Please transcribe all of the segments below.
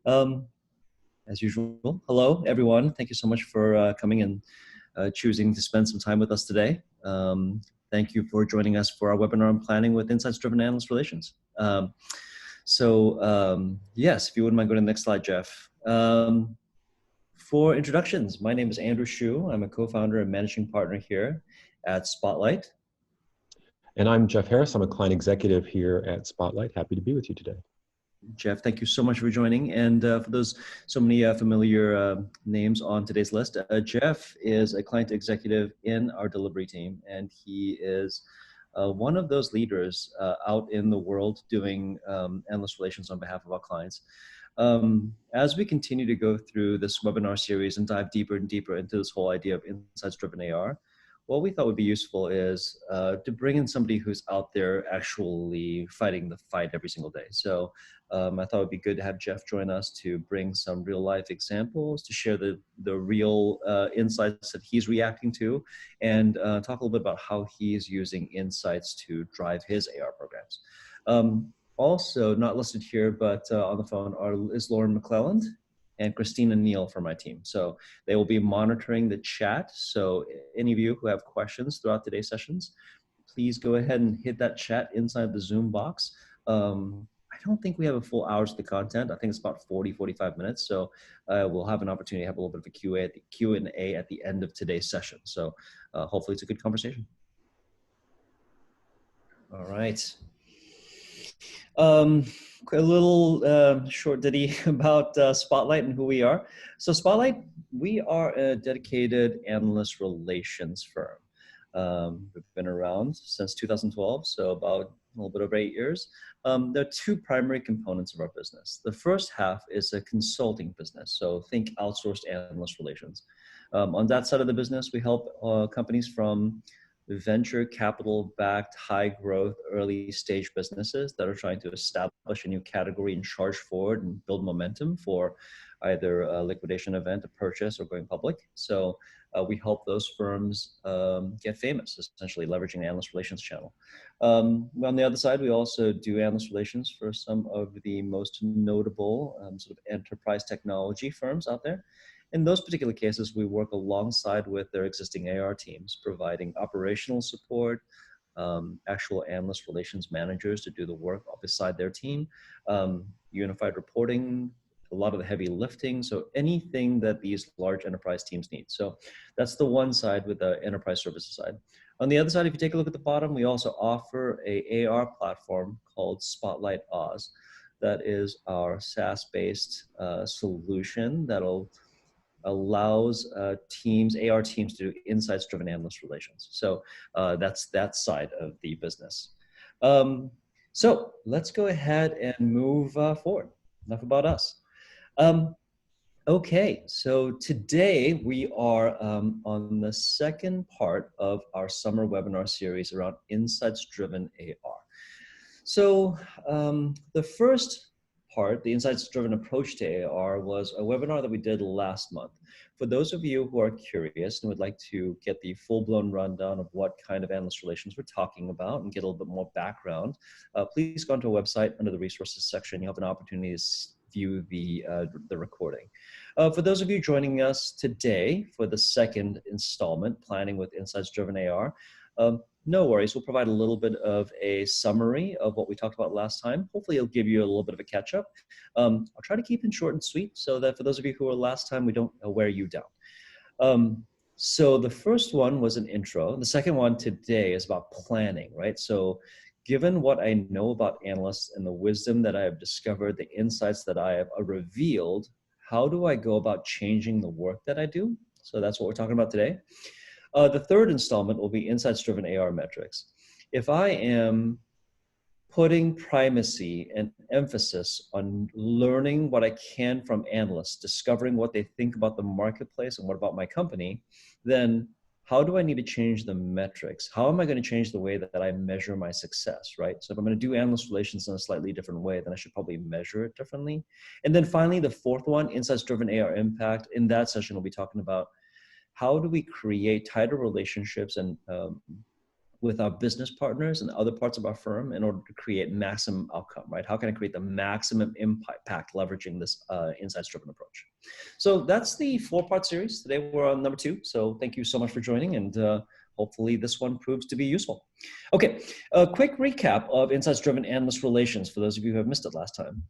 Um, as usual, hello everyone. Thank you so much for coming and choosing to spend some time with us today. Thank you for joining us for our webinar on planning with insights-driven analyst relations. Yes, if you wouldn't mind going to the next slide, Jeff. For introductions, my name is Andrew Shu. I'm a co-founder and managing partner here at Spotlight. And I'm Jeff Harris. I'm a client executive here at Spotlight. Happy to be with you today. Jeff, thank you so much for joining. And for those so many familiar names on today's list, Jeff is a client executive in our delivery team, and he is one of those leaders out in the world doing analyst relations on behalf of our clients. As we continue to go through this webinar series and dive deeper and deeper into this whole idea of insights-driven AR, what we thought would be useful is to bring in somebody who's out there actually fighting the fight every single day. So I thought it would be good to have Jeff join us to bring some real life examples, to share the real insights that he's reacting to, and talk a little bit about how he's using insights to drive his AR programs. Also, not listed here, but on the phone is Lauren McClelland and Christina Neal from my team. So they will be monitoring the chat. So any of you who have questions throughout today's sessions, please go ahead and hit that chat inside the Zoom box. I don't think we have a full hours of the content. I think it's about 45 minutes. So we'll have an opportunity to have a little bit of a Q&A at the end of today's session. So hopefully it's a good conversation. All right. A little short ditty about Spotlight and who we are. So Spotlight, we are a dedicated analyst relations firm. We've been around since 2012, so about a little bit over 8 years. There are two primary components of our business. The first half is a consulting business, so think outsourced analyst relations. On that side of the business, we help companies from venture capital backed high growth early stage businesses that are trying to establish a new category and charge forward and build momentum for either a liquidation event, a purchase, or going public. So we help those firms get famous, essentially leveraging the analyst relations channel. On the other side, we also do analyst relations for some of the most notable sort of enterprise technology firms out there. In those particular cases, we work alongside with their existing AR teams, providing operational support, actual analyst relations managers to do the work beside their team, unified reporting, a lot of the heavy lifting, so anything that these large enterprise teams need. So that's the one side with the enterprise services side. On the other side, if you take a look at the bottom, we also offer a AR platform called Spotlight Oz. That is our SaaS-based solution that'll allows teams, AR teams, to do insights-driven analyst relations. So that's that side of the business. So let's go ahead and move forward. Enough about us. Okay, so today we are on the second part of our summer webinar series around insights-driven AR. So the first part, the insights-driven approach to AR, was a webinar that we did last month. For those of you who are curious and would like to get the full-blown rundown of what kind of analyst relations we're talking about and get a little bit more background, please go onto our website under the resources section. You have an opportunity to view the recording. For those of you joining us today for the second installment, Planning with Insights-Driven AR, no worries, we'll provide a little bit of a summary of what we talked about last time. Hopefully it'll give you a little bit of a catch up. I'll try to keep it short and sweet so that for those of you who were last time, we don't wear you down. So the first one was an intro. The second one today is about planning, right? So given what I know about analysts and the wisdom that I have discovered, the insights that I have revealed, how do I go about changing the work that I do? So that's what we're talking about today. The third installment will be insights-driven AR metrics. If I am putting primacy and emphasis on learning what I can from analysts, discovering what they think about the marketplace and what about my company, then how do I need to change the metrics? How am I going to change the way that I measure my success, right? So if I'm going to do analyst relations in a slightly different way, then I should probably measure it differently. And then finally, the fourth one, insights-driven AR impact. In that session, we'll be talking about how do we create tighter relationships and with our business partners and other parts of our firm in order to create maximum outcome, right? How can I create the maximum impact leveraging this insights-driven approach? So that's the 4-part series. Today we're on number 2. So thank you so much for joining, and hopefully this one proves to be useful. Okay, a quick recap of insights-driven analyst relations for those of you who have missed it last time.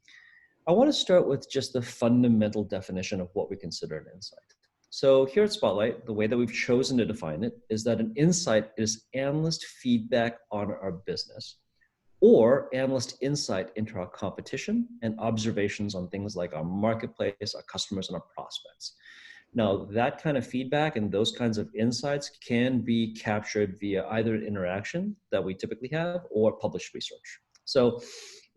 I want to start with just the fundamental definition of what we consider an insight. So here at Spotlight, the way that we've chosen to define it is that an insight is analyst feedback on our business or analyst insight into our competition and observations on things like our marketplace, our customers, and our prospects. Now, that kind of feedback and those kinds of insights can be captured via either an interaction that we typically have or published research. So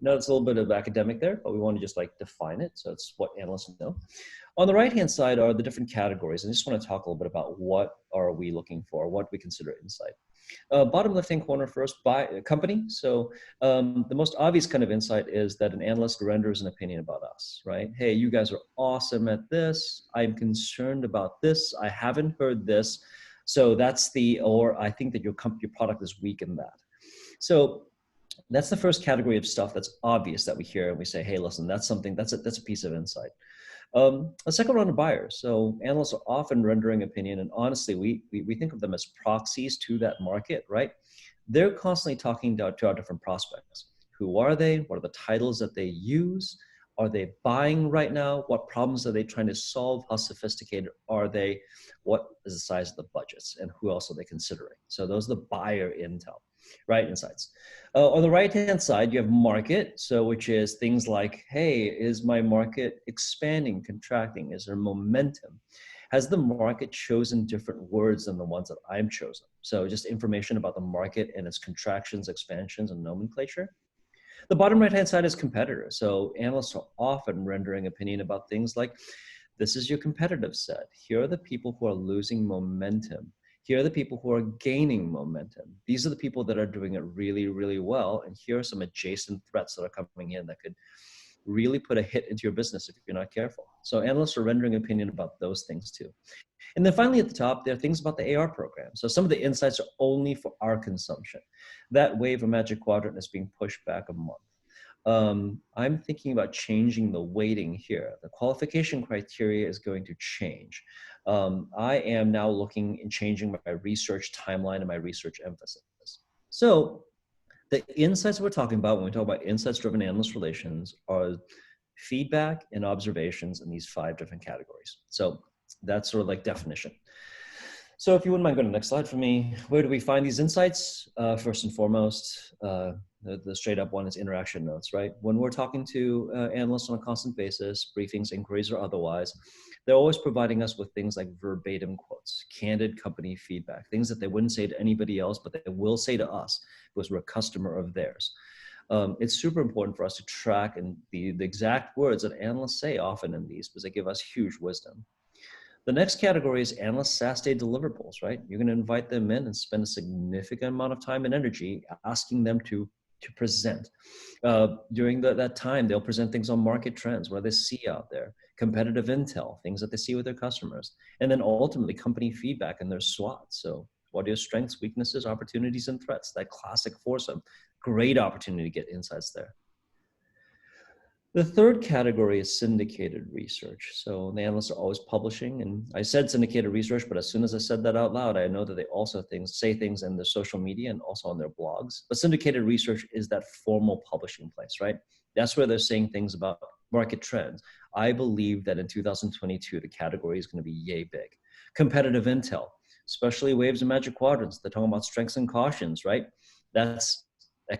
it's a little bit of academic there, but we want to just like define it. So it's what analysts know. On the right-hand side are the different categories. And I just want to talk a little bit about what are we looking for, what we consider insight. Bottom left-hand corner first, by company. So the most obvious kind of insight is that an analyst renders an opinion about us, right? Hey, you guys are awesome at this. I'm concerned about this. I haven't heard this. So that's or I think that your product is weak in that. So that's the first category of stuff that's obvious that we hear and we say, hey, listen, that's something, that's a piece of insight. A second round of buyers. So analysts are often rendering opinion, and honestly, we think of them as proxies to that market, right? They're constantly talking to our different prospects. Who are they? What are the titles that they use? Are they buying right now? What problems are they trying to solve? How sophisticated are they? What is the size of the budgets? And who else are they considering? So those are the buyer intel, right? Insights. On the right-hand side, you have market. So which is things like, hey, is my market expanding, contracting? Is there momentum? Has the market chosen different words than the ones that I'm chosen? So just information about the market and its contractions, expansions, and nomenclature. The bottom right-hand side is competitors. So analysts are often rendering opinion about things like, this is your competitive set. Here are the people who are losing momentum. Here are the people who are gaining momentum. These are the people that are doing it really, really well. And here are some adjacent threats that are coming in that could really put a hit into your business if you're not careful. So analysts are rendering opinion about those things too. And then finally at the top, there are things about the AR program. So some of the insights are only for our consumption. That wave of Magic Quadrant is being pushed back a month. I'm thinking about changing the weighting here. The qualification criteria is going to change. I am now looking and changing my research timeline and my research emphasis. So the insights we're talking about when we talk about insights-driven analyst relations are feedback and observations in these 5 different categories. So that's sort of like definition. So if you wouldn't mind going to the next slide for me, where do we find these insights? First and foremost, the straight up one is interaction notes, right? When we're talking to analysts on a constant basis, briefings, inquiries, or otherwise, they're always providing us with things like verbatim quotes, candid company feedback, things that they wouldn't say to anybody else, but they will say to us because we're a customer of theirs. It's super important for us to track and the exact words that analysts say often in these because they give us huge wisdom. The next category is analyst SaaS day deliverables, right? You're going to invite them in and spend a significant amount of time and energy asking them to present. During that time, they'll present things on market trends, what they see out there, competitive intel, things that they see with their customers, and then ultimately company feedback and their SWOT. So what are your strengths, weaknesses, opportunities, and threats? That classic foursome, great opportunity to get insights there. The third category is syndicated research. So the analysts are always publishing, and I said syndicated research, but as soon as I said that out loud, I know that they also say things in their social media and also on their blogs. But syndicated research is that formal publishing place, right? That's where they're saying things about market trends. I believe that in 2022, the category is going to be yay big. Competitive intel, especially waves and magic quadrants. They're talking about strengths and cautions, right? That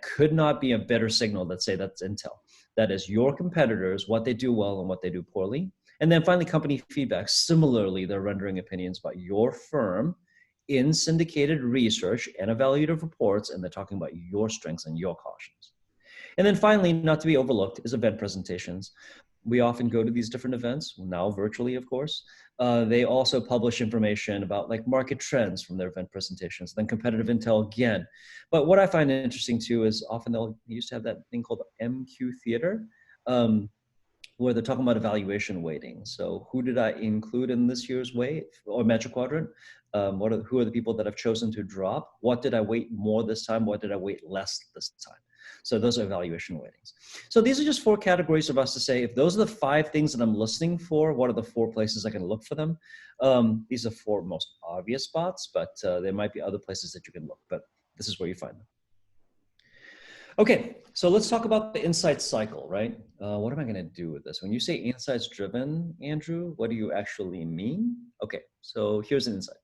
could not be a better signal that say that's intel. That is your competitors, what they do well and what they do poorly. And then finally, company feedback. Similarly, they're rendering opinions about your firm in syndicated research and evaluative reports, and they're talking about your strengths and your cautions. And then finally, not to be overlooked, is event presentations. We often go to these different events, now virtually, of course. They also publish information about like market trends from their event presentations, then competitive intel again. But what I find interesting too is often they used to have that thing called MQ Theater. where they're talking about evaluation weighting. So who did I include in this year's weight or Magic Quadrant? Who are the people that I've chosen to drop? What did I weight more this time? What did I weight less this time? So those are evaluation weightings. So these are just 4 categories of us to say, if those are the 5 things that I'm listening for, what are the 4 places I can look for them? These are 4 most obvious spots, but there might be other places that you can look, but this is where you find them. Okay, so let's talk about the insight cycle, right? What am I gonna do with this? When you say insights driven, Andrew, what do you actually mean? Okay, so here's an insight.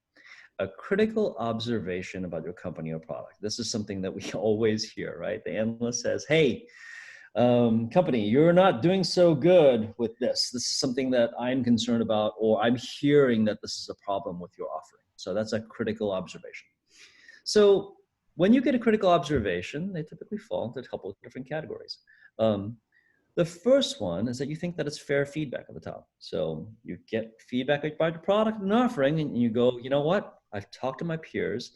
A critical observation about your company or product. This is something that we always hear, right? The analyst says, hey, company, you're not doing so good with this. This is something that I'm concerned about, or I'm hearing that this is a problem with your offering. So that's a critical observation. So when you get a critical observation, they typically fall into a couple of different categories. The first one is that you think that it's fair feedback at the top. So you get feedback about the product and offering, and you go, you know what? I've talked to my peers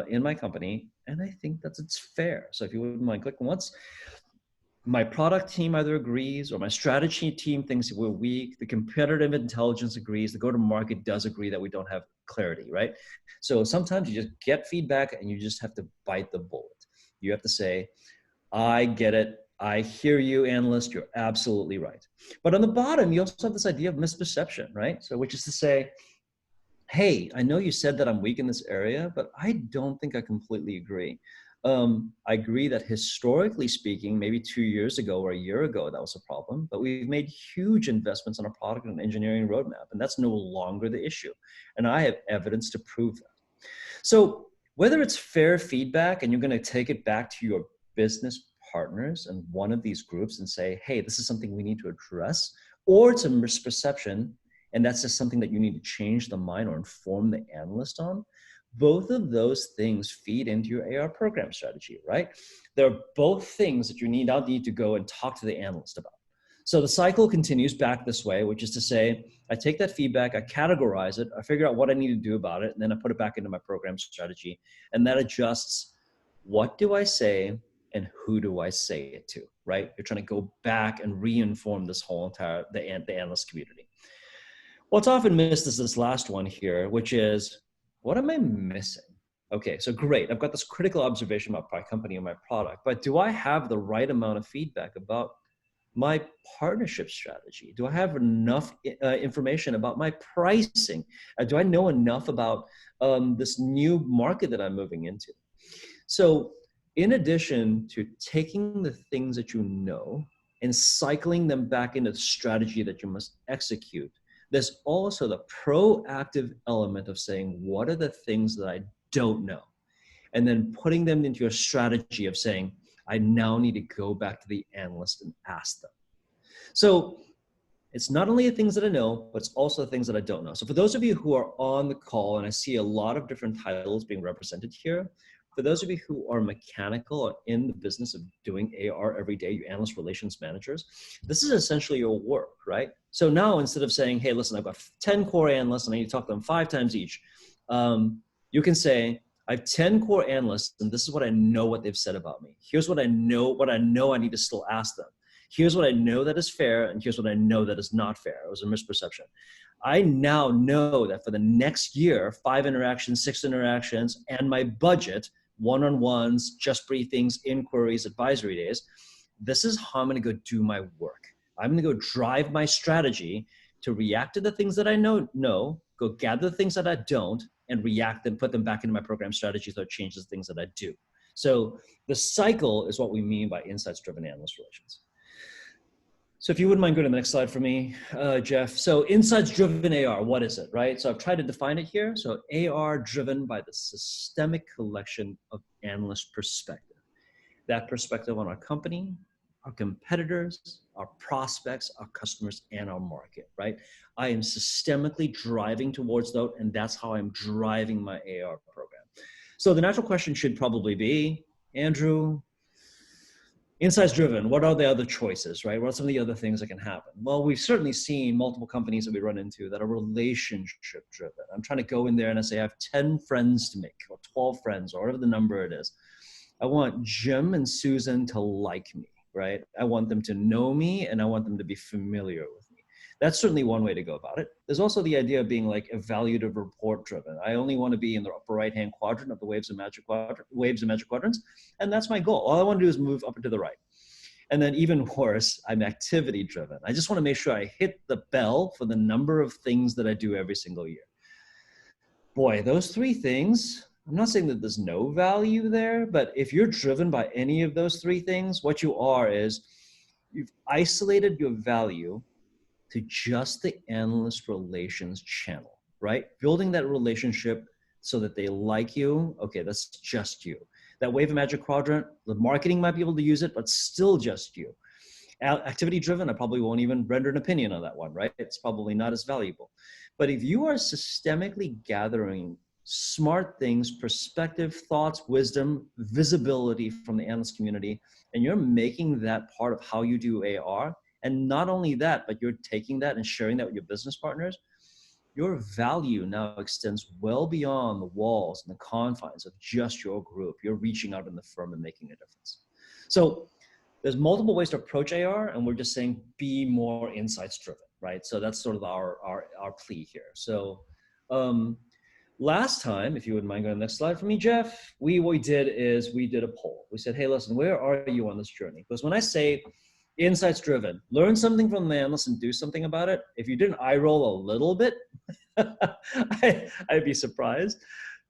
in my company, and I think that it's fair. So if you wouldn't mind clicking once, my product team either agrees or my strategy team thinks we're weak. The competitive intelligence agrees. The go-to-market does agree that we don't have clarity, right? So sometimes you just get feedback and you just have to bite the bullet. You have to say, I get it. I hear you, analyst. You're absolutely right. But on the bottom, you also have this idea of misperception, right? So which is to say, hey, I know you said that I'm weak in this area, but I don't think I completely agree. I agree that historically speaking, maybe 2 years ago or a year ago, that was a problem, but we've made huge investments in our product and engineering roadmap, and that's no longer the issue. And I have evidence to prove that. So whether it's fair feedback and you're going to take it back to your business partners and one of these groups and say, hey, this is something we need to address, or it's a misperception, and that's just something that you need to change the mind or inform the analyst on, both of those things feed into your AR program strategy, right? They're both things that you need to go and talk to the analyst about. So the cycle continues back this way, which is to say, I take that feedback, I categorize it, I figure out what I need to do about it, and then I put it back into my program strategy, and that adjusts what do I say and who do I say it to, right? You're trying to go back and re-inform this whole entire, the analyst community. What's often missed is this last one here, which is, what am I missing? Okay, so great. I've got this critical observation about my company and my product, but do I have the right amount of feedback about my partnership strategy? Do I have enough information about my pricing? Do I know enough about this new market that I'm moving into? So in addition to taking the things that you know and cycling them back into the strategy that you must execute, there's also the proactive element of saying, what are the things that I don't know? And then putting them into your strategy of saying, I now need to go back to the analyst and ask them. So it's not only the things that I know, but it's also the things that I don't know. So for those of you who are on the call, and I see a lot of different titles being represented here, for those of you who are mechanical or in the business of doing AR every day, you analyst relations managers, this is essentially your work, right? So now instead of saying, hey, listen, I've got 10 core analysts and I need to talk to them 5 times each, you can say, I have 10 core analysts and this is what I know what they've said about me. Here's what I know I need to still ask them. Here's what I know that is fair, and here's what I know that is not fair. It was a misperception. I now know that for the next year, 5 interactions, 6 interactions, and my budget, one-on-ones, just briefings, inquiries, advisory days, this is how I'm gonna go do my work. I'm gonna go drive my strategy to react to the things that I know, go gather the things that I don't, and react and put them back into my program strategy so it changes the things that I do. So the cycle is what we mean by insights-driven analyst relations. So if you wouldn't mind going to the next slide for me, Jeff. So insights-driven AR, what is it, right? So I've tried to define it here. So AR driven by the systemic collection of analyst perspective. That perspective on our company, our competitors, our prospects, our customers, and our market, right? I am systemically driving towards that, and that's how I'm driving my AR program. So the natural question should probably be, Andrew, insights driven, what are the other choices, right? What are some of the other things that can happen? Well, we've certainly seen multiple companies that we run into that are relationship driven. I'm trying to go in there and I say, I have 10 friends to make, or 12 friends, or whatever the number it is. I want Jim and Susan to like me. right? I want them to know me and I want them to be familiar with me. That's certainly one way to go about it. There's also the idea of being like evaluative report driven. I only want to be in the upper right hand quadrant of the waves and magic quadrants, and that's my goal. All I want to do is move up and to the right. And then even worse, I'm activity driven. I just want to make sure I hit the bell for the number of things that I do every single year. Boy, those three things, I'm not saying that there's no value there, but if you're driven by any of those three things, what you are is you've isolated your value to just the analyst relations channel, right? Building that relationship so that they like you. Okay, that's just you. That wave of magic quadrant, the marketing might be able to use it, but still just you. Activity driven, I probably won't even render an opinion on that one, right? It's probably not as valuable. But if you are systemically gathering smart things, perspective, thoughts, wisdom, visibility from the analyst community, and you're making that part of how you do AR, and not only that, but you're taking that and sharing that with your business partners, your value now extends well beyond the walls and the confines of just your group. You're reaching out in the firm and making a difference. So there's multiple ways to approach AR, and we're just saying be more insights driven, right? So that's sort of our plea here. So last time, if you wouldn't mind going to the next slide for me, Jeff, what we did is we did a poll. We said, hey, listen, where are you on this journey? Because when I say insights driven, learn something from the analyst and do something about it, if you didn't eye roll a little bit, I'd be surprised.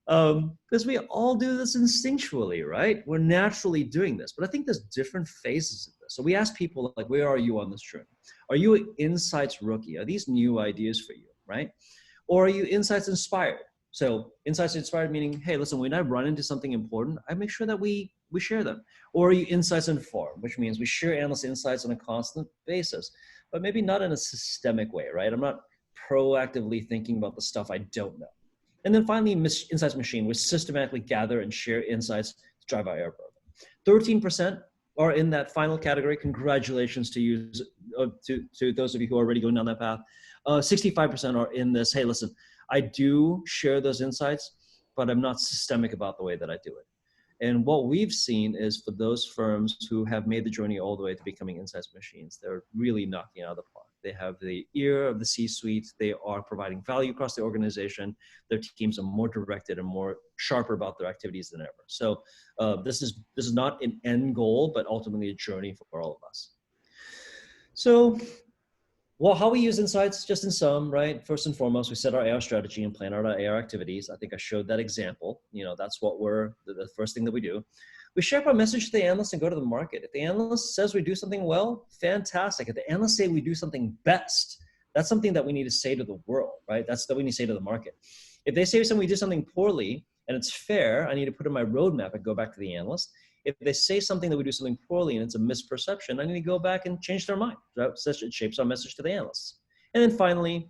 Because we all do this instinctually, right? We're naturally doing this, but I think there's different phases of this. So we ask people like, where are you on this journey? Are you an insights rookie? Are these new ideas for you, right? Or are you insights inspired? So insights inspired meaning, hey, listen, when I run into something important, I make sure that we share them. Or are you insights informed, which means we share analyst insights on a constant basis, but maybe not in a systemic way, right? I'm not proactively thinking about the stuff I don't know. And then finally, insights machine, we systematically gather and share insights to drive our AR program. 13% are in that final category. Congratulations to you, to those of you who are already going down that path. 65% are in this, hey, listen, I do share those insights, but I'm not systemic about the way that I do it. And what we've seen is for those firms who have made the journey all the way to becoming insights machines, they're really knocking out of the park. They have the ear of the C-suite. They are providing value across the organization. Their teams are more directed and more sharper about their activities than ever. So this is not an end goal, but ultimately a journey for all of us. So, well, how we use insights, just in sum, right? First and foremost, we set our AR strategy and plan out our AR activities. I think I showed that example. You know, that's what the first thing that we do. We share our message to the analyst and go to the market. If the analyst says we do something well, fantastic. If the analyst say we do something best, that's something that we need to say to the world, right? That's what we need to say to the market. If they say we do something poorly and it's fair, I need to put in my roadmap and go back to the analyst. If they say something that we do something poorly and it's a misperception, I need to go back and change their mind. Right? So it shapes our message to the analysts. And then finally,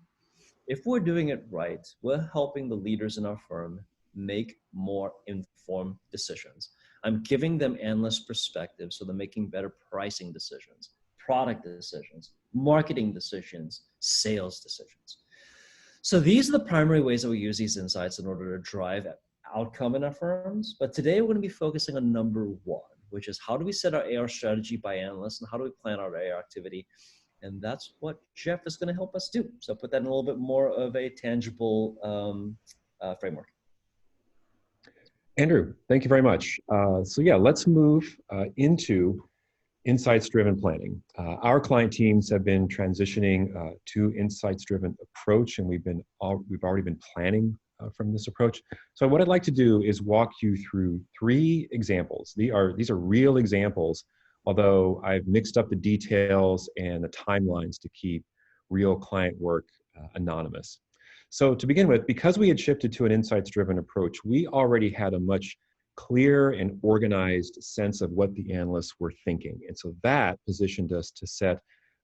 if we're doing it right, we're helping the leaders in our firm make more informed decisions. I'm giving them analyst perspectives so they're making better pricing decisions, product decisions, marketing decisions, sales decisions. So these are the primary ways that we use these insights in order to drive outcome in our firms. But today we're going to be focusing on number one, which is how do we set our AR strategy by analysts and how do we plan our AR activity? And that's what Jeff is going to help us do. So put that in a little bit more of a tangible framework. Andrew, thank you very much. So yeah, let's move into insights-driven planning. Our client teams have been transitioning to insights-driven approach, and we've already been planning from this approach. So what I'd like to do is walk you through 3 examples. These are real examples, although I've mixed up the details and the timelines to keep real client work anonymous. So to begin with, because we had shifted to an insights-driven approach, we already had a much clear and organized sense of what the analysts were thinking. And so that positioned us to set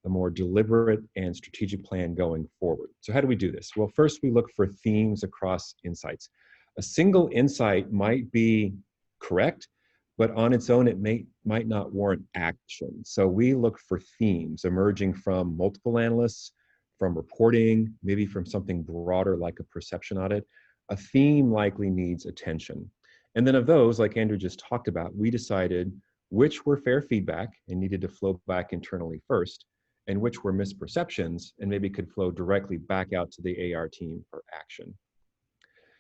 a more deliberate and strategic plan going forward. So how do we do this? Well, first we look for themes across insights. A single insight might be correct, but on its own, it might not warrant action. So we look for themes emerging from multiple analysts, from reporting, maybe from something broader like a perception audit. A theme likely needs attention. And then of those, like Andrew just talked about, we decided which were fair feedback and needed to flow back internally first, and which were misperceptions and maybe could flow directly back out to the AR team for action.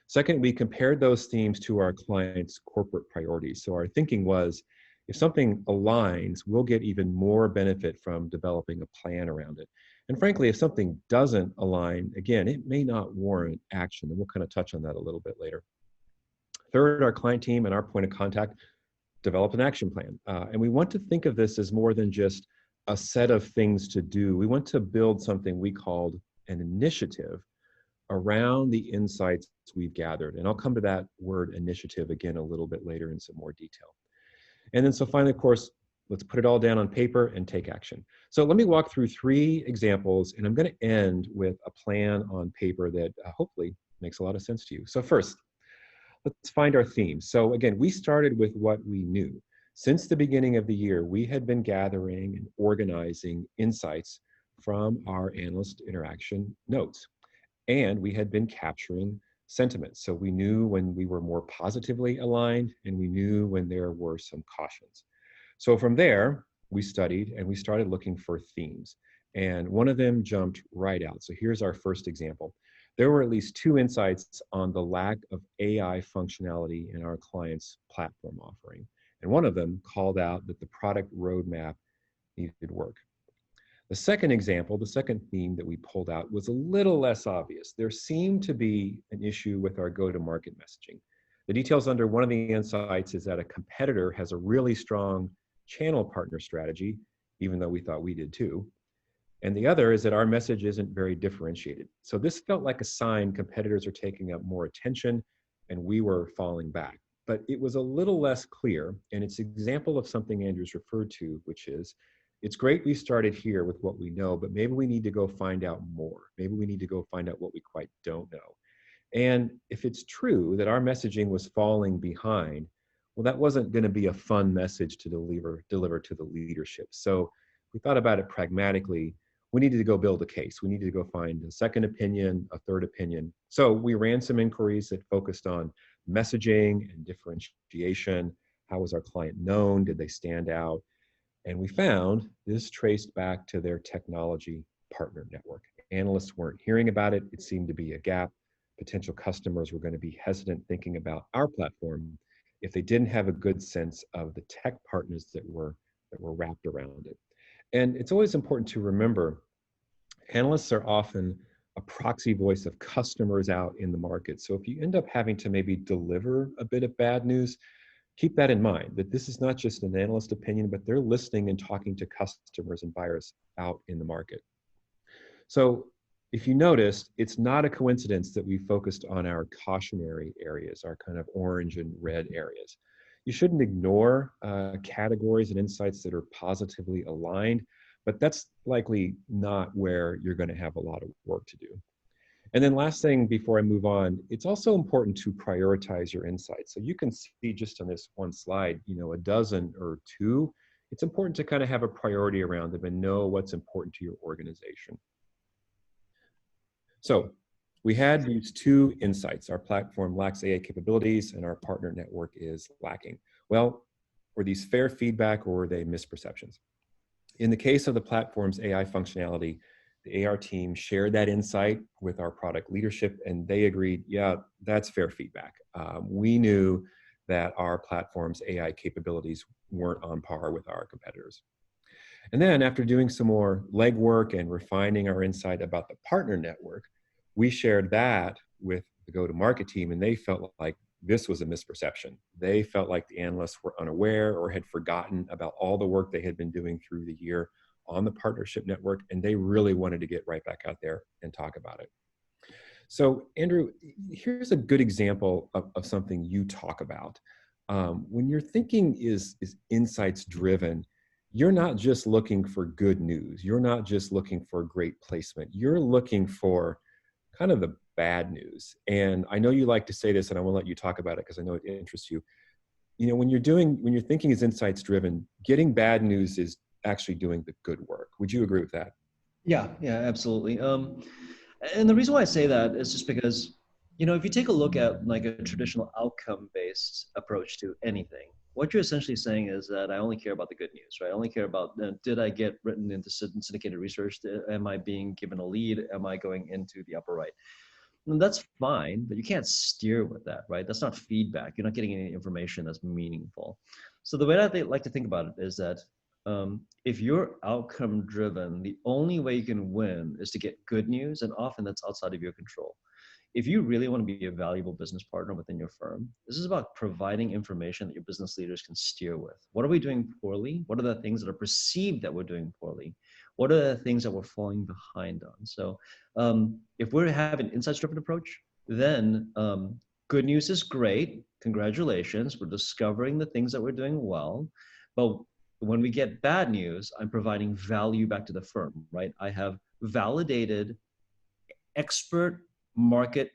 Second, we compared those themes to our clients' corporate priorities. So our thinking was, if something aligns, we'll get even more benefit from developing a plan around it. And frankly, if something doesn't align, again, it may not warrant action. And we'll kind of touch on that a little bit later. Third, our client team and our point of contact developed an action plan. And we want to think of this as more than just a set of things to do. We want to build something we called an initiative around the insights we've gathered. And I'll come to that word initiative again a little bit later in some more detail. And then so finally, of course, let's put it all down on paper and take action. So let me walk through 3 examples, and I'm going to end with a plan on paper that hopefully makes a lot of sense to you. So first, let's find our theme. So again, we started with what we knew. Since the beginning of the year, we had been gathering and organizing insights from our analyst interaction notes. And we had been capturing sentiments. So we knew when we were more positively aligned, and we knew when there were some cautions. So from there, we studied and we started looking for themes. And one of them jumped right out. So here's our first example. There were at least 2 insights on the lack of AI functionality in our client's platform offering. And one of them called out that the product roadmap needed work. The second example, the second theme that we pulled out was a little less obvious. There seemed to be an issue with our go-to-market messaging. The details under one of the insights is that a competitor has a really strong channel partner strategy, even though we thought we did too. And the other is that our message isn't very differentiated. So this felt like a sign competitors are taking up more attention and we were falling back. But it was a little less clear, and it's an example of something Andrew's referred to, which is, it's great we started here with what we know, but maybe we need to go find out more. Maybe we need to go find out what we quite don't know. And if it's true that our messaging was falling behind, well, that wasn't going to be a fun message to deliver to the leadership. So we thought about it pragmatically. We needed to go build a case. We needed to go find a second opinion, a third opinion. So we ran some inquiries that focused on messaging and differentiation. How was our client known? Did they stand out? And we found this traced back to their technology partner network. Analysts weren't hearing about it. It seemed to be a gap. Potential customers were going to be hesitant thinking about our platform if they didn't have a good sense of the tech partners that were wrapped around it. And it's always important to remember, analysts are often a proxy voice of customers out in the market. So if you end up having to maybe deliver a bit of bad news, keep that in mind, that this is not just an analyst opinion, but they're listening and talking to customers and buyers out in the market. So if you noticed, it's not a coincidence that we focused on our cautionary areas, our kind of orange and red areas. You shouldn't ignore categories and insights that are positively aligned, but that's likely not where you're going to have a lot of work to do. And then last thing before I move on, it's also important to prioritize your insights. So you can see just on this one slide, a dozen or 2. It's important to kind of have a priority around them and know what's important to your organization. So we had these 2 insights. Our platform lacks AI capabilities and our partner network is lacking. Well, were these fair feedback or were they misperceptions? In the case of the platform's AI functionality, the AR team shared that insight with our product leadership, and they agreed, yeah, that's fair feedback. We knew that our platform's AI capabilities weren't on par with our competitors. And then after doing some more legwork and refining our insight about the partner network, we shared that with the go-to-market team, and they felt like this was a misperception. They felt like the analysts were unaware or had forgotten about all the work they had been doing through the year on the partnership network, and they really wanted to get right back out there and talk about it. So Andrew, here's a good example of something you talk about. When your thinking is insights driven, you're not just looking for good news. You're not just looking for great placement. You're looking for kind of the bad news. And I know you like to say this, and I want to let you talk about it because I know it interests you. When your thinking is insights driven, getting bad news is actually doing the good work. Would you agree with that? Yeah, absolutely. And the reason why I say that is just because, if you take a look at like a traditional outcome-based approach to anything, what you're essentially saying is that I only care about the good news, right? I only care about, did I get written into syndicated research? Am I being given a lead? Am I going into the upper right? And that's fine, but you can't steer with that, right? That's not feedback. You're not getting any information that's meaningful. So the way that I like to think about it is that if you're outcome driven, the only way you can win is to get good news, and often that's outside of your control. If you really want to be a valuable business partner within your firm, this is about providing information that your business leaders can steer with. What are we doing poorly? What are the things that are perceived that we're doing poorly? What are the things that we're falling behind on? So if we have an insights-driven approach, then good news is great. Congratulations, we're discovering the things that we're doing well. But when we get bad news, I'm providing value back to the firm, right? I have validated expert market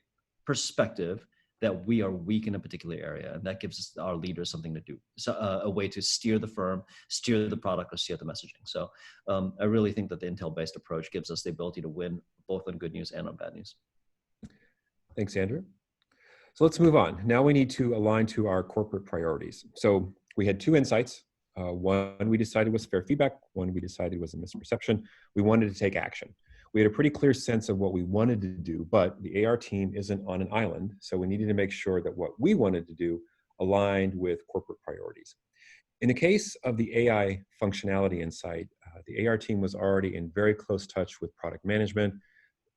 perspective that we are weak in a particular area, and that gives our leaders something to do, so a way to steer the firm, steer the product, or steer the messaging. So I really think that the intel-based approach gives us the ability to win both on good news and on bad news. Thanks, Andrew. So let's move on. Now we need to align to our corporate priorities. So we had two insights. One we decided was fair feedback. One we decided was a misperception. We wanted to take action. We had a pretty clear sense of what we wanted to do, but the AR team isn't on an island, so we needed to make sure that what we wanted to do aligned with corporate priorities. In the case of the AI functionality insight, the AR team was already in very close touch with product management,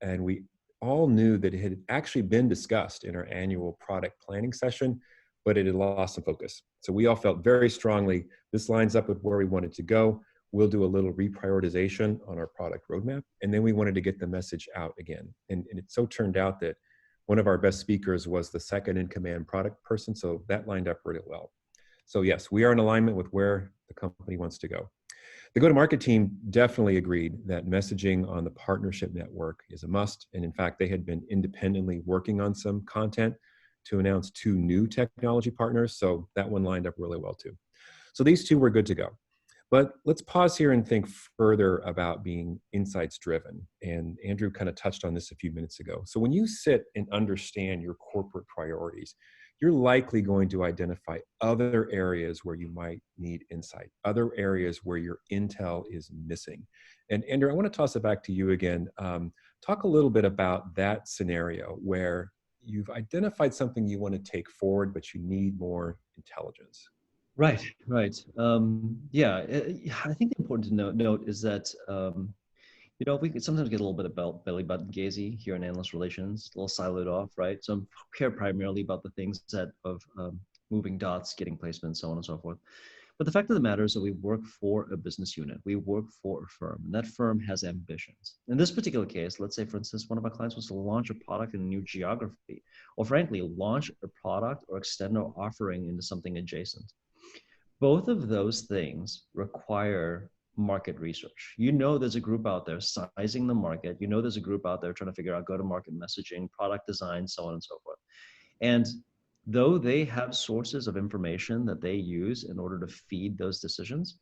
and we all knew that it had actually been discussed in our annual product planning session, but it had lost some focus. So we all felt very strongly this lines up with where we wanted to go. We'll do a little reprioritization on our product roadmap. And then we wanted to get the message out again. And it so turned out that one of our best speakers was the second in command product person. So that lined up really well. So yes, we are in alignment with where the company wants to go. The go-to-market team definitely agreed that messaging on the partnership network is a must. And in fact, they had been independently working on some content to announce 2 new technology partners. So that one lined up really well too. So these 2 were good to go. But let's pause here and think further about being insights driven. And Andrew kind of touched on this a few minutes ago. So when you sit and understand your corporate priorities, you're likely going to identify other areas where you might need insight, other areas where your intel is missing. And Andrew, I want to toss it back to you again. Talk a little bit about that scenario where you've identified something you want to take forward, but you need more intelligence. Right, right. Yeah, I think the important to note is that, we could sometimes get a little bit about belly button gazy here in analyst relations, a little siloed off, right? So I'm care primarily about the things that of moving dots, getting placements, so on and so forth. But the fact of the matter is that we work for a business unit. We work for a firm, and that firm has ambitions. In this particular case, let's say, for instance, one of our clients was to launch a product in a new geography, or frankly, launch a product or extend our offering into something adjacent. Both of those things require market research. There's a group out there sizing the market. There's a group out there trying to figure out go-to-market messaging, product design, so on and so forth. And though they have sources of information that they use in order to feed those decisions,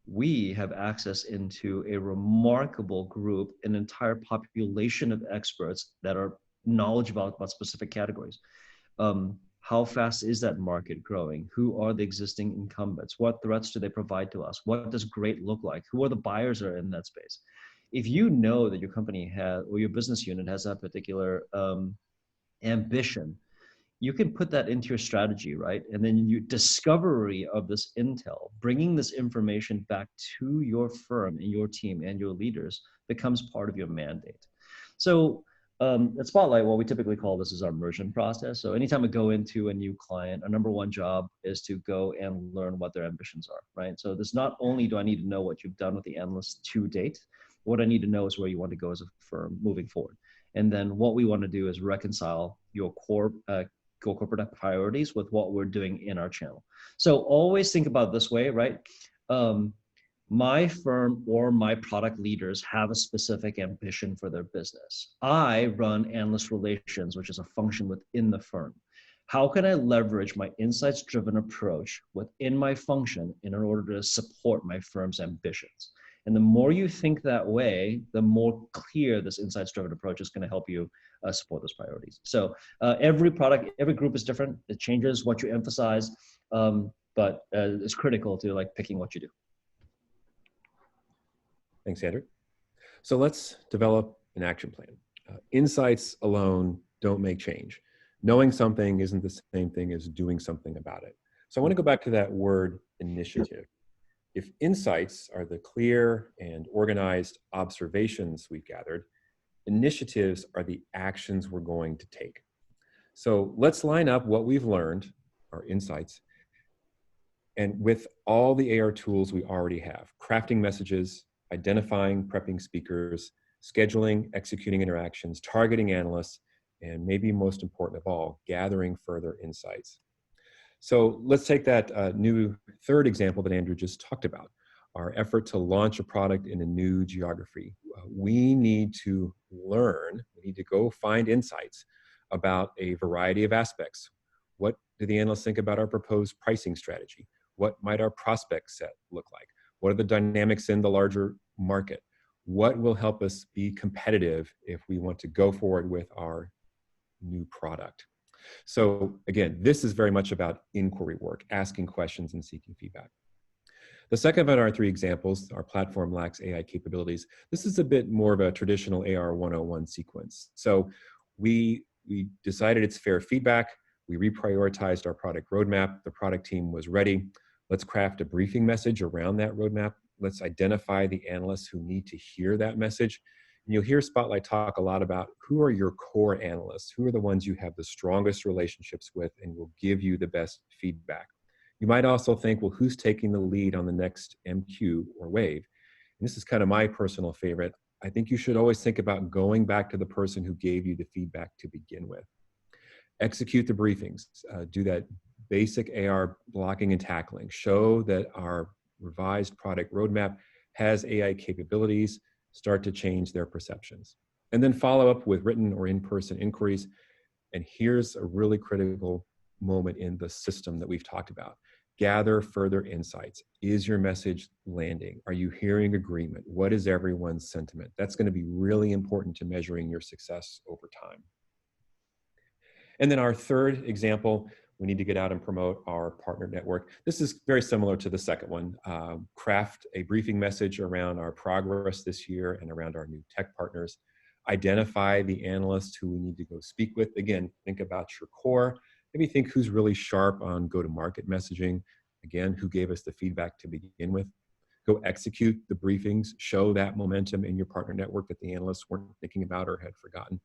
we have access into a remarkable group, an entire population of experts that are knowledgeable about specific categories. How fast is that market growing? Who are the existing incumbents? What threats do they provide to us? What does great look like? Who are the buyers that are in that space? If you know that your company has, or your business unit has that particular ambition, you can put that into your strategy, right? And then your discovery of this intel, bringing this information back to your firm and your team and your leaders becomes part of your mandate. So at Spotlight, what we typically call this is our immersion process. So anytime we go into a new client, our number one job is to go and learn what their ambitions are, right? So this not only do I need to know what you've done with the analyst to date, what I need to know is where you want to go as a firm moving forward. And then what we want to do is reconcile your core corporate priorities with what we're doing in our channel. So always think about it this way, right? My firm or my product leaders have a specific ambition for their business. I run analyst relations, which is a function within the firm. How can I leverage my insights-driven approach within my function in order to support my firm's ambitions? And the more you think that way, the more clear this insights-driven approach is going to help you support those priorities. So every product, every group is different. It changes what you emphasize, but it's critical to like picking what you do. Thanks, Andrew. So let's develop an action plan. Insights alone don't make change. Knowing something isn't the same thing as doing something about it. So I want to go back to that word initiative. If insights are the clear and organized observations we've gathered, initiatives are the actions we're going to take. So let's line up what we've learned, our insights, and with all the AR tools we already have, crafting messages, identifying, prepping speakers, scheduling, executing interactions, targeting analysts, and maybe most important of all, gathering further insights. So let's take that new third example that Andrew just talked about, our effort to launch a product in a new geography. We need to learn, we need to go find insights about a variety of aspects. What do the analysts think about our proposed pricing strategy? What might our prospect set look like? What are the dynamics in the larger market? What will help us be competitive if we want to go forward with our new product? So again, this is very much about inquiry work, asking questions and seeking feedback. The second of our three examples, our platform lacks AI capabilities. This is a bit more of a traditional AR 101 sequence. So we decided it's fair feedback. We reprioritized our product roadmap. The product team was ready. Let's craft a briefing message around that roadmap. Let's identify the analysts who need to hear that message. And you'll hear Spotlight talk a lot about who are your core analysts, who are the ones you have the strongest relationships with and will give you the best feedback. You might also think, well, who's taking the lead on the next MQ or wave? And this is kind of my personal favorite. I think you should always think about going back to the person who gave you the feedback to begin with. Execute the briefings, do that basic AR blocking and tackling, show that our revised product roadmap has AI capabilities, start to change their perceptions. And then follow up with written or in-person inquiries. And here's a really critical moment in the system that we've talked about. Gather further insights. Is your message landing? Are you hearing agreement? What is everyone's sentiment? That's going to be really important to measuring your success over time. And then our third example, we need to get out and promote our partner network. This is very similar to the second one. Craft a briefing message around our progress this year and around our new tech partners. Identify the analysts who we need to go speak with. Again, think about your core. Maybe think who's really sharp on go-to-market messaging. Again, who gave us the feedback to begin with. Go execute the briefings. Show that momentum in your partner network that the analysts weren't thinking about or had forgotten.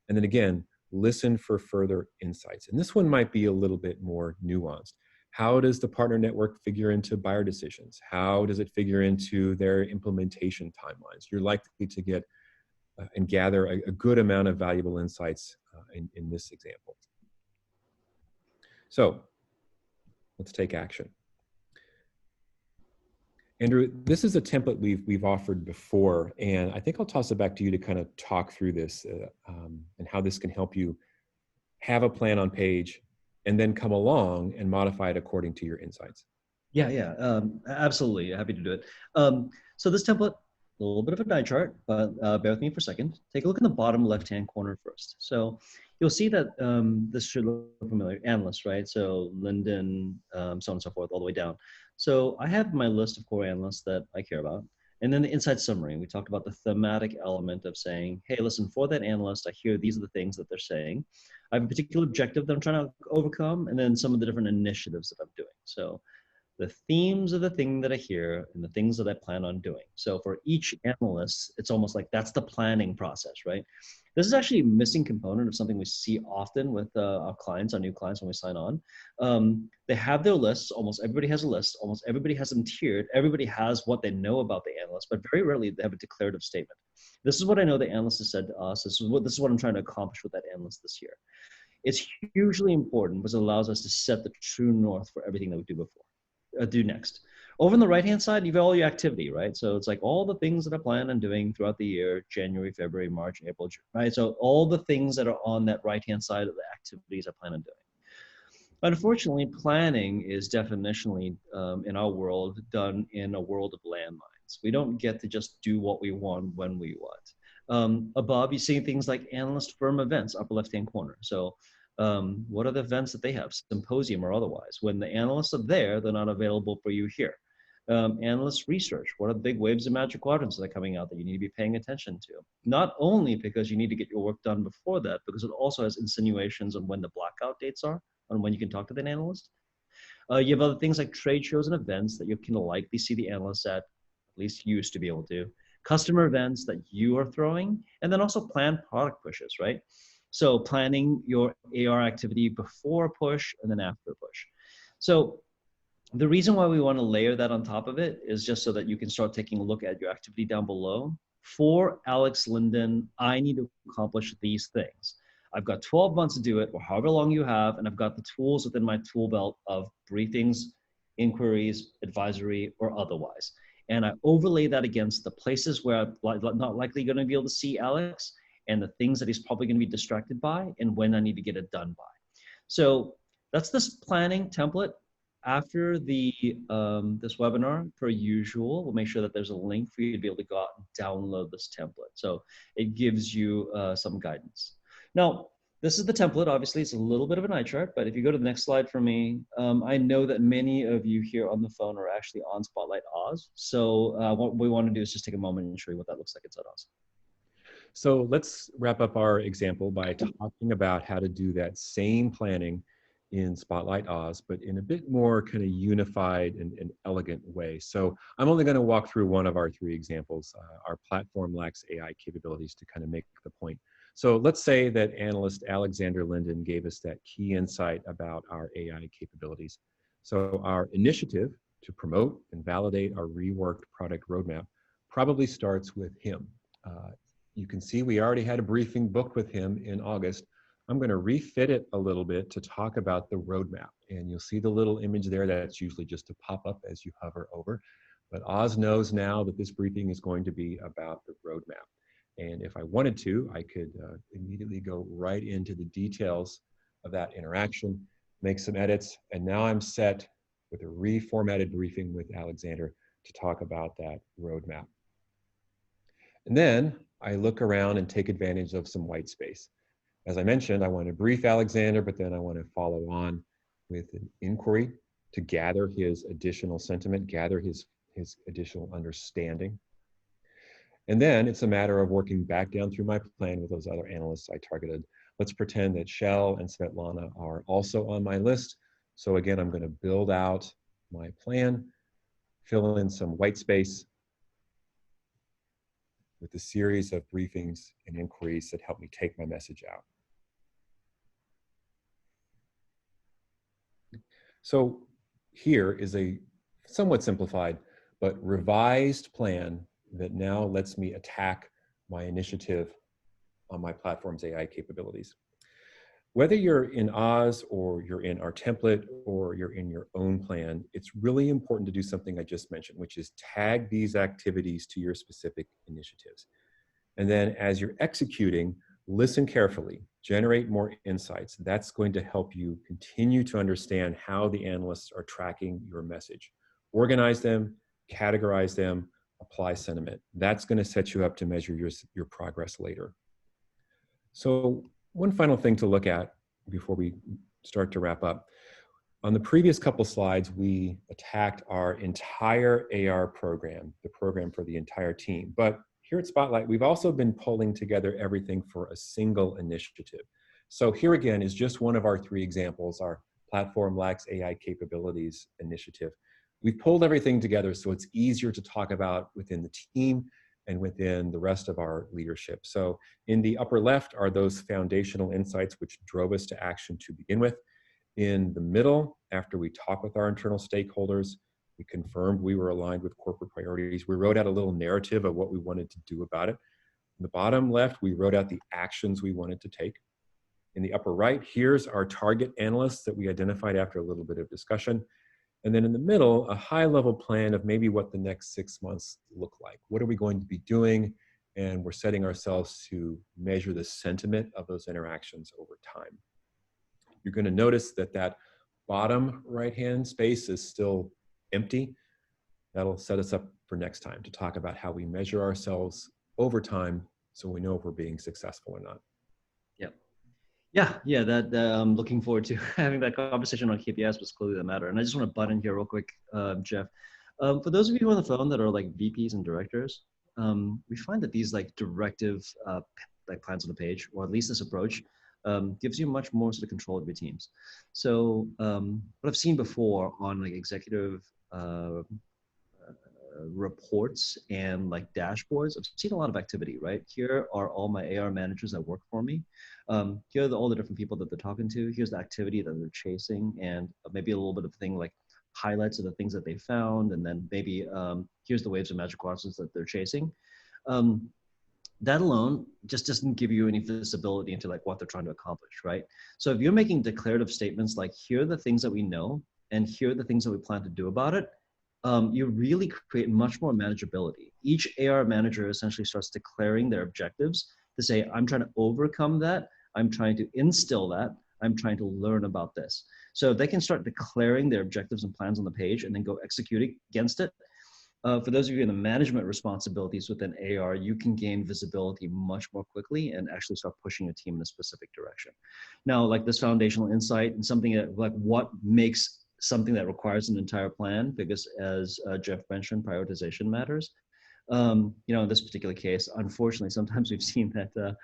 And then again, listen for further insights. And this one might be a little bit more nuanced. How does the partner network figure into buyer decisions? How does it figure into their implementation timelines? You're likely to get and gather a good amount of valuable insights in this example. So let's take action. Andrew, this is a template we've offered before, and I think I'll toss it back to you to kind of talk through this and how this can help you have a plan on page and then come along and modify it according to your insights. Yeah, absolutely. Happy to do it. So this template, a little bit of a die chart, but bear with me for a second. Take a look in the bottom left-hand corner first. So you'll see that this should look familiar. Analysts, right? So Linden, so on and so forth, all the way down. So I have my list of core analysts that I care about. And then the insight summary. We talked about the thematic element of saying, hey, listen, for that analyst, I hear these are the things that they're saying. I have a particular objective that I'm trying to overcome, and then some of the different initiatives that I'm doing. So the themes of the thing that I hear and the things that I plan on doing. So for each analyst, it's almost like that's the planning process, right? This is actually a missing component of something we see often with our clients, our new clients when we sign on. They have their lists, almost everybody has a list, almost everybody has them tiered, everybody has what they know about the analyst, but very rarely they have a declarative statement. This is what I know the analyst has said to us, this is what I'm trying to accomplish with that analyst this year. It's hugely important because it allows us to set the true north for everything that we do next. Over on the right-hand side, you've got all your activity, right? So it's like all the things that I plan on doing throughout the year, January, February, March, April, June, right? So all the things that are on that right-hand side of the activities I plan on doing. Unfortunately, planning is definitionally, in our world, done in a world of landmines. analysts. We don't get to just do what we want when we want. Above, you see things like analyst firm events, upper left-hand corner. So what are the events that they have, symposium or otherwise? When the analysts are there, they're not available for you here. Analyst research, what are the big waves of Magic Quadrants that are coming out that you need to be paying attention to? Not only because you need to get your work done before that, because it also has insinuations on when the blackout dates are, on when you can talk to an analyst. You have other things like trade shows and events that you can likely see the analysts at least used to be able to. Customer events that you are throwing, and then also planned product pushes, right? So planning your AR activity before a push and then after a push. So the reason why we want to layer that on top of it is just so that you can start taking a look at your activity down below. For Alex Linden, I need to accomplish these things. I've got 12 months to do it, or however long you have, and I've got the tools within my tool belt of briefings, inquiries, advisory, or otherwise. And I overlay that against the places where I'm not likely going to be able to see Alex, and the things that he's probably going to be distracted by, and when I need to get it done by. So that's this planning template. After the this webinar, per usual, we'll make sure that there's a link for you to be able to go out and download this template. So it gives you some guidance. Now, this is the template. Obviously, it's a little bit of an eye chart, but if you go to the next slide for me, I know that many of you here on the phone are actually on Spotlight Oz. So what we want to do is just take a moment and show you what that looks like inside Oz. So let's wrap up our example by talking about how to do that same planning in Spotlight Oz, but in a bit more kind of unified and elegant way. So I'm only going to walk through one of our three examples. Our platform lacks AI capabilities to kind of make the point. So let's say that analyst Alexander Linden gave us that key insight about our AI capabilities. So our initiative to promote and validate our reworked product roadmap probably starts with him. You can see we already had a briefing booked with him in August. I'm going to refit it a little bit to talk about the roadmap. And you'll see the little image there that's usually just a pop up as you hover over. But Oz knows now that this briefing is going to be about the roadmap. And if I wanted to, I could immediately go right into the details of that interaction, make some edits, and now I'm set with a reformatted briefing with Alexander to talk about that roadmap. And then I look around and take advantage of some white space. As I mentioned, I want to brief Alexander, but then I want to follow on with an inquiry to gather his additional sentiment, gather his additional understanding. And then it's a matter of working back down through my plan with those other analysts I targeted. Let's pretend that Shell and Svetlana are also on my list. So again, I'm going to build out my plan, fill in some white space with a series of briefings and inquiries that help me take my message out. So here is a somewhat simplified but revised plan that now lets me attack my initiative on my platform's AI capabilities. Whether you're in Oz or you're in our template or you're in your own plan, it's really important to do something I just mentioned, which is tag these activities to your specific initiatives. And then as you're executing, listen carefully, generate more insights. That's going to help you continue to understand how the analysts are tracking your message. Organize them, categorize them, apply sentiment. That's going to set you up to measure your progress later. So one final thing to look at before we start to wrap up. On the previous couple slides, we attacked our entire AR program, the program for the entire team. But here at Spotlight, we've also been pulling together everything for a single initiative. So here again is just one of our three examples, our Platform Lacks AI Capabilities initiative. We've pulled everything together so it's easier to talk about within the team and within the rest of our leadership. So in the upper left are those foundational insights which drove us to action to begin with. In the middle, after we talked with our internal stakeholders, we confirmed we were aligned with corporate priorities. We wrote out a little narrative of what we wanted to do about it. In the bottom left, we wrote out the actions we wanted to take. In the upper right, here's our target analysts that we identified after a little bit of discussion. And then in the middle, a high-level plan of maybe what the next 6 months look like. What are we going to be doing? And we're setting ourselves to measure the sentiment of those interactions over time. You're going to notice that that bottom right-hand space is still empty. That'll set us up for for next time to talk about how we measure ourselves over time so we know if we're being successful or not. Yeah, that I'm looking forward to having that conversation on KPIs was clearly the matter. And I just want to butt in here real quick, Jeff. For those of you on the phone that are like VPs and directors, we find that these like directive like plans on the page, or at least this approach, gives you much more sort of control of your teams. So what I've seen before on like executive reports and like dashboards, I've seen a lot of activity, right? Here are all my AR managers that work for me. Here are all the different people that they're talking to. Here's the activity that they're chasing, and maybe a little bit of thing like highlights of the things that they found, and then maybe here's the waves of magic quadrants that they're chasing. That alone just doesn't give you any visibility into like what they're trying to accomplish, right? So if you're making declarative statements like, here are the things that we know, and here are the things that we plan to do about it, you really create much more manageability. Each AR manager essentially starts declaring their objectives to say, I'm trying to overcome that, I'm trying to instill that, I'm trying to learn about this. So they can start declaring their objectives and plans on the page and then go executing against it. For those of you in the management responsibilities within AR, you can gain visibility much more quickly and actually start pushing a team in a specific direction. Now, like this foundational insight and something that like what makes something that requires an entire plan, because as Jeff mentioned, prioritization matters. You know, in this particular case, unfortunately, sometimes we've seen that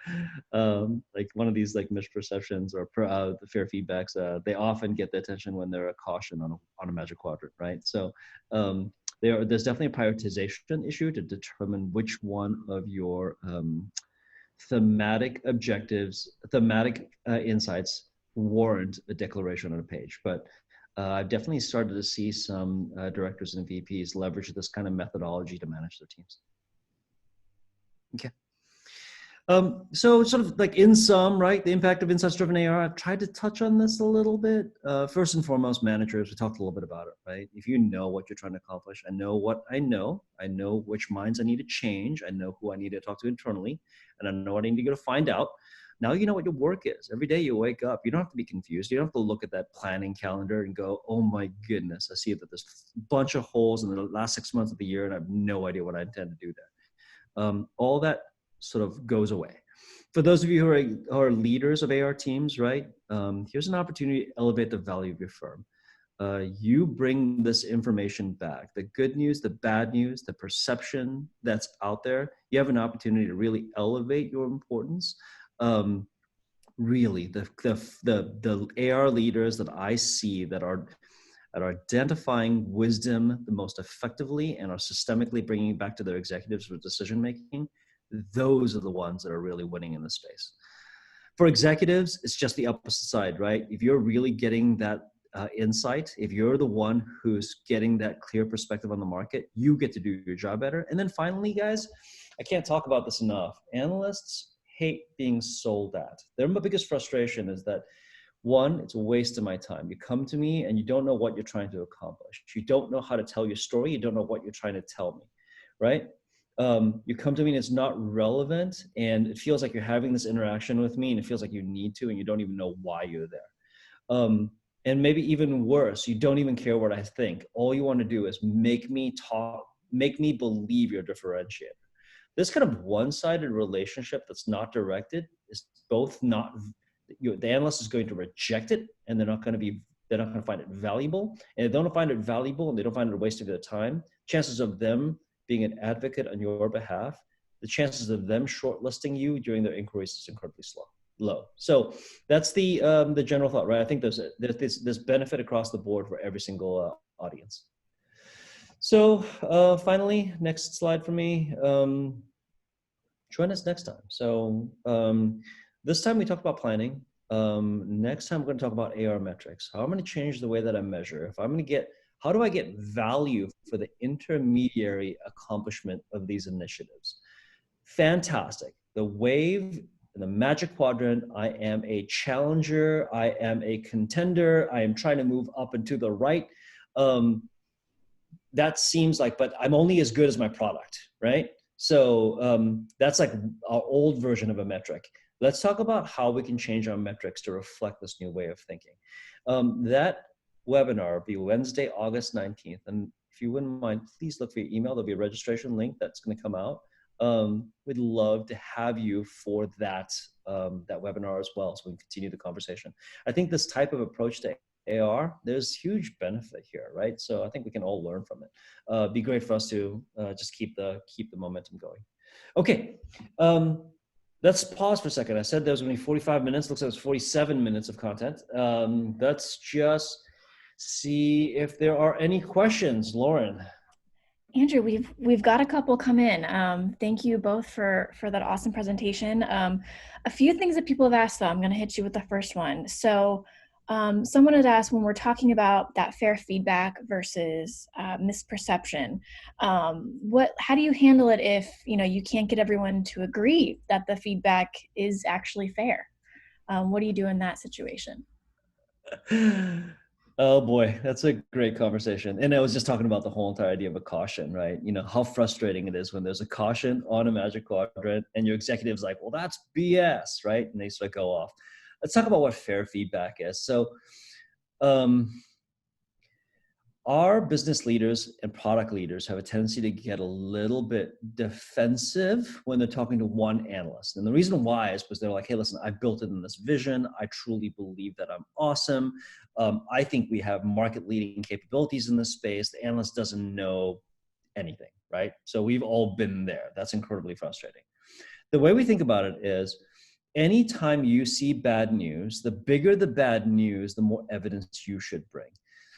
like one of these like misperceptions or the fair feedbacks, they often get the attention when they're a caution on a magic quadrant, right? So there's definitely a prioritization issue to determine which one of your thematic objectives, thematic insights warrant a declaration on a page. But I've definitely started to see some directors and VPs leverage this kind of methodology to manage their teams. Okay. So sort of like in sum, right, the impact of insights-driven AR, I've tried to touch on this a little bit. First and foremost, managers, we talked a little bit about it, right? If you know what you're trying to accomplish, I know what I know which minds I need to change, I know who I need to talk to internally, and I know what I need to go to find out. Now you know what your work is. Every day you wake up, you don't have to be confused. You don't have to look at that planning calendar and go, oh my goodness, I see that there's a bunch of holes in the last 6 months of the year and I have no idea what I intend to do there. All that sort of goes away. For those of you who are leaders of AR teams, right, here's an opportunity to elevate the value of your firm. You bring this information back, the good news, the bad news, the perception that's out there. You have an opportunity to really elevate your importance. Really, the AR leaders that I see that are identifying wisdom the most effectively and are systemically bringing it back to their executives for decision making, those are the ones that are really winning in this space. For executives, it's just the opposite side, right? If you're really getting that insight, if you're the one who's getting that clear perspective on the market, you get to do your job better. And then finally, guys, I can't talk about this enough. Analysts hate being sold at. Their biggest frustration is that, one, it's a waste of my time. You come to me and you don't know what you're trying to accomplish. You don't know how to tell your story. You don't know what you're trying to tell me, right? You come to me and it's not relevant, and it feels like you're having this interaction with me and it feels like you need to, and you don't even know why you're there. And maybe even worse, you don't even care what I think. All you want to do is make me believe you're a differentiator. This kind of one-sided relationship that's not directed is both not, the analyst is going to reject it, and they're not going to find it valuable. And if they don't find it valuable and they don't find it a waste of their time, chances of them being an advocate on your behalf, the chances of them shortlisting you during their inquiries is incredibly low. So that's the general thought, right? I think there's this benefit across the board for every single audience. So finally, next slide for me. Join us next time. So this time we talked about planning. Next time we're going to talk about AR metrics. How I'm going to change the way that I measure. If I'm going to get, how do I get value for the intermediary accomplishment of these initiatives? Fantastic. The wave in the magic quadrant, I am a challenger, I am a contender, I am trying to move up and to the right. That seems like, but I'm only as good as my product, right? So that's like our old version of a metric. Let's talk about how we can change our metrics to reflect this new way of thinking. That webinar will be Wednesday, August 19th. And if you wouldn't mind, please look for your email. There'll be a registration link that's going to come out. We'd love to have you for that, that webinar as well, so we can continue the conversation. I think this type of approach to AR, there's huge benefit here, right? So I think we can all learn from it. Be great for us to just keep the momentum going. Okay, let's pause for a second. I said there was only 45 minutes. Looks like it's 47 minutes of content. Let's just see if there are any questions. Lauren. Andrew, we've got a couple come in. Thank you both for that awesome presentation. A few things that people have asked, though. I'm going to hit you with the first one. So someone had asked, when we're talking about that fair feedback versus misperception, how do you handle it if you can't get everyone to agree that the feedback is actually fair? What do you do in that situation? Oh boy, that's a great conversation. And I was just talking about the whole entire idea of a caution, right? How frustrating it is when there's a caution on a Magic Quadrant and your executive's like, well, that's BS, right? And they sort of go off. Let's talk about what fair feedback is. So our business leaders and product leaders have a tendency to get a little bit defensive when they're talking to one analyst. And the reason why is because they're like, hey, listen, I built it in this vision. I truly believe that I'm awesome. I think we have market leading capabilities in this space. The analyst doesn't know anything, right? So we've all been there. That's incredibly frustrating. The way we think about it is, anytime you see bad news, the bigger the bad news, the more evidence you should bring.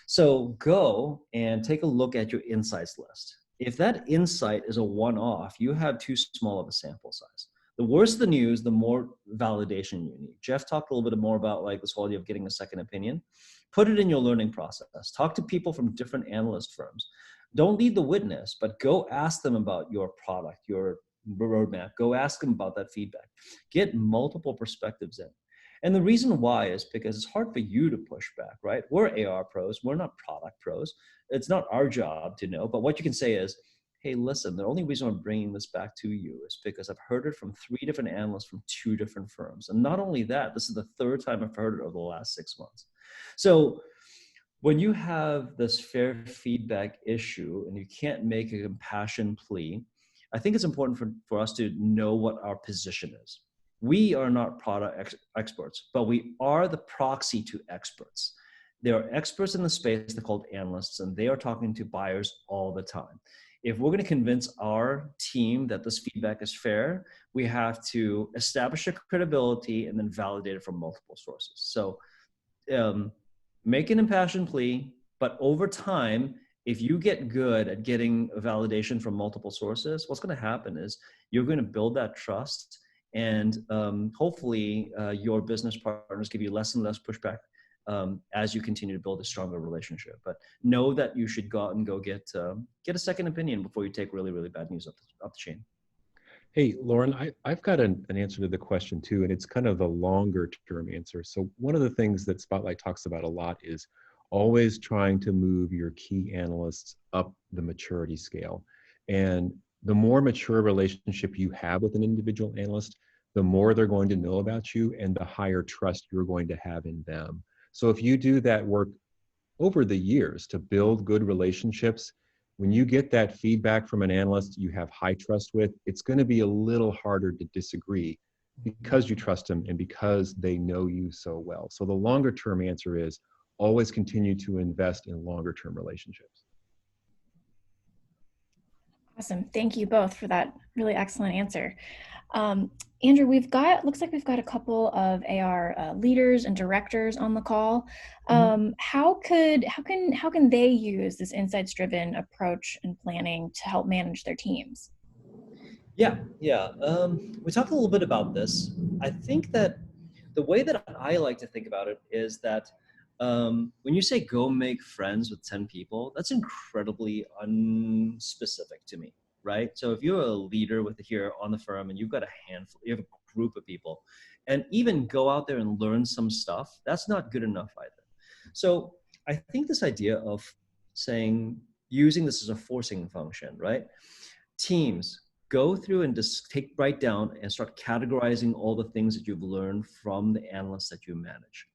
So go and take a look at your insights list. If that insight is a one-off, you have too small of a sample size. The worse the news, the more validation you need. Jeff talked a little bit more about this whole idea of getting a second opinion. Put it in your learning process. Talk to people from different analyst firms. Don't lead the witness, but go ask them about your product, your roadmap. Go ask them about that feedback. Get multiple perspectives in. And the reason why is because it's hard for you to push back, right? We're AR pros. We're not product pros. It's not our job to know. But what you can say is, hey, listen, the only reason I'm bringing this back to you is because I've heard it from 3 different analysts from 2 different firms. And not only that, this is the 3rd time I've heard it over the last 6 months. So when you have this fair feedback issue and you can't make a compassion plea, I think it's important for us to know what our position is. We are not product experts, but we are the proxy to experts. There are experts in the space, they're called analysts, and they are talking to buyers all the time. If we're going to convince our team that this feedback is fair, we have to establish a credibility and then validate it from multiple sources. So make an impassioned plea, but over time, if you get good at getting a validation from multiple sources, what's going to happen is you're going to build that trust, and hopefully your business partners give you less and less pushback as you continue to build a stronger relationship. But know that you should go out and go get a second opinion before you take really, really bad news up the chain. Hey, Lauren, I've got an answer to the question too, and it's kind of the longer term answer. So one of the things that Spotlight talks about a lot is always trying to move your key analysts up the maturity scale. And the more mature relationship you have with an individual analyst, the more they're going to know about you and the higher trust you're going to have in them. So if you do that work over the years to build good relationships, when you get that feedback from an analyst you have high trust with, it's going to be a little harder to disagree because you trust them and because they know you so well. So the longer term answer is always continue to invest in longer term relationships. Awesome. Thank you both for that really excellent answer. Andrew, looks like we've got a couple of AR leaders and directors on the call. How can they use this insights-driven approach and planning to help manage their teams? Yeah. We talked a little bit about this. I think that the way that I like to think about it is that when you say go make friends with 10 people, that's incredibly unspecific to me, right? So if you're a leader here on the firm and you've got a handful, you have a group of people, and even go out there and learn some stuff, that's not good enough either. So I think this idea of using this as a forcing function, right? Teams, go through and just write down and start categorizing all the things that you've learned from the analysts that you manage.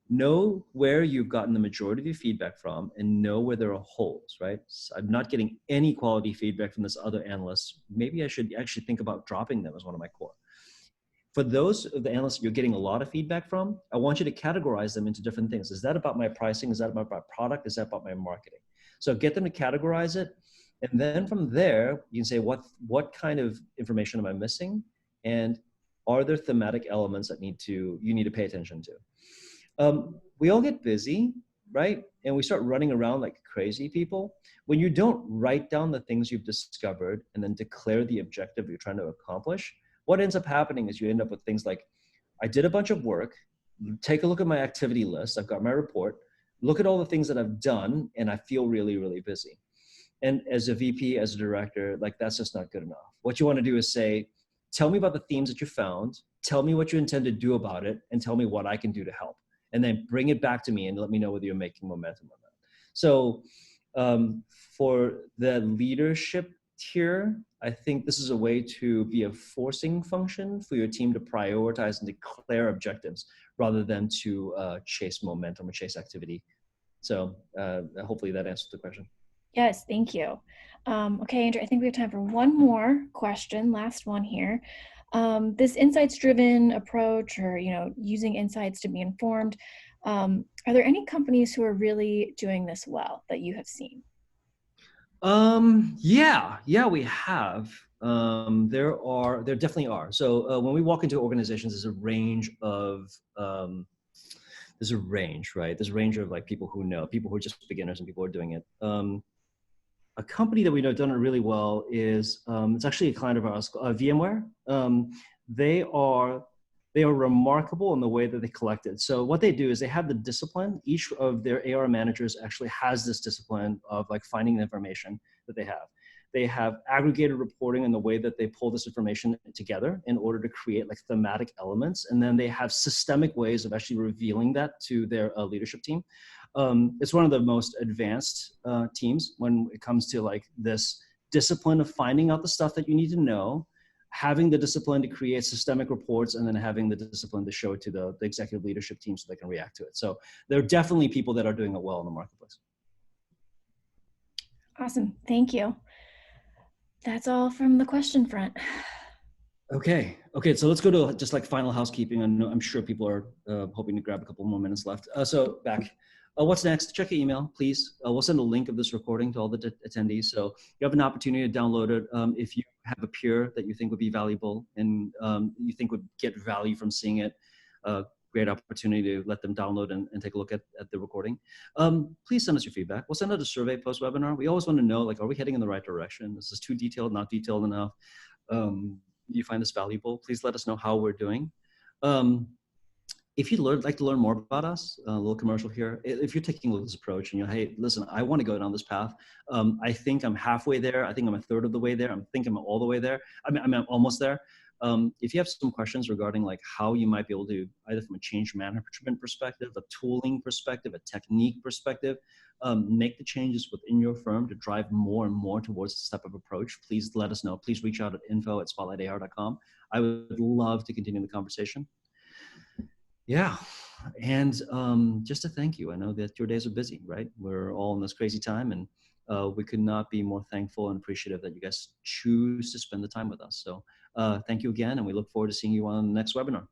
know where you've gotten the majority of your feedback from and know where there are holes, right? So I'm not getting any quality feedback from this other analyst. Maybe I should actually think about dropping them as one of my core. For those of the analysts you're getting a lot of feedback from, I want you to categorize them into different things. Is that about my pricing? Is that about my product? Is that about my marketing? So get them to categorize it. And then from there, you can say, what kind of information am I missing? And are there thematic elements that you need to pay attention to? We all get busy, right? And we start running around like crazy people. When you don't write down the things you've discovered and then declare the objective you're trying to accomplish, what ends up happening is you end up with things like, I did a bunch of work, take a look at my activity list, I've got my report, look at all the things that I've done, and I feel really, really busy. And as a VP, as a director, like that's just not good enough. What you want to do is say, tell me about the themes that you found, tell me what you intend to do about it, and tell me what I can do to help. And then bring it back to me and let me know whether you're making momentum on that. So for the leadership tier, I think this is a way to be a forcing function for your team to prioritize and declare objectives rather than to chase momentum or chase activity. So hopefully that answers the question. Yes, thank you. Okay, Andrew, I think we have time for one more question, last one here. This insights-driven approach, or using insights to be informed, are there any companies who are really doing this well that you have seen? Yeah, we have. There definitely are. So when we walk into organizations, there's a range, right? There's a range of like people who know, people who are just beginners, and people who are doing it. A company that we know done it really well is it's actually a client of ours, VMware. They are remarkable in the way that they collect it. So what they do is they have the discipline. Each of their AR managers actually has this discipline of like finding the information that they have. They have aggregated reporting in the way that they pull this information together in order to create like thematic elements. And then they have systemic ways of actually revealing that to their leadership team. It's one of the most advanced teams when it comes to like this discipline of finding out the stuff that you need to know, having the discipline to create systemic reports, and then having the discipline to show it to the executive leadership team so they can react to it. So there are definitely people that are doing it well in the marketplace. Awesome, thank you. That's all from the question front. Okay, so let's go to just like final housekeeping. I'm sure people are hoping to grab a couple more minutes left. So back. What's next? Check your email, please. We'll send a link of this recording to all the attendees. So you have an opportunity to download it. If you have a peer that you think would be valuable and you think would get value from seeing it, great opportunity to let them download and take a look at the recording. Please send us your feedback. We'll send out a survey post-webinar. We always want to know, like, are we heading in the right direction? Is this too detailed, not detailed enough? You find this valuable? Please let us know how we're doing. If you'd like to learn more about us, a little commercial here. If you're taking this approach and you're, hey, listen, I want to go down this path. I think I'm halfway there. I think I'm a third of the way there. I think I'm all the way there. I'm almost there. If you have some questions regarding like how you might be able to, either from a change management perspective, a tooling perspective, a technique perspective, make the changes within your firm to drive more and more towards this type of approach, please let us know. Please reach out at info@spotlightar.com. I would love to continue the conversation. Yeah, and just to thank you. I know that your days are busy, right? We're all in this crazy time, and we could not be more thankful and appreciative that you guys choose to spend the time with us. So thank you again, and we look forward to seeing you on the next webinar.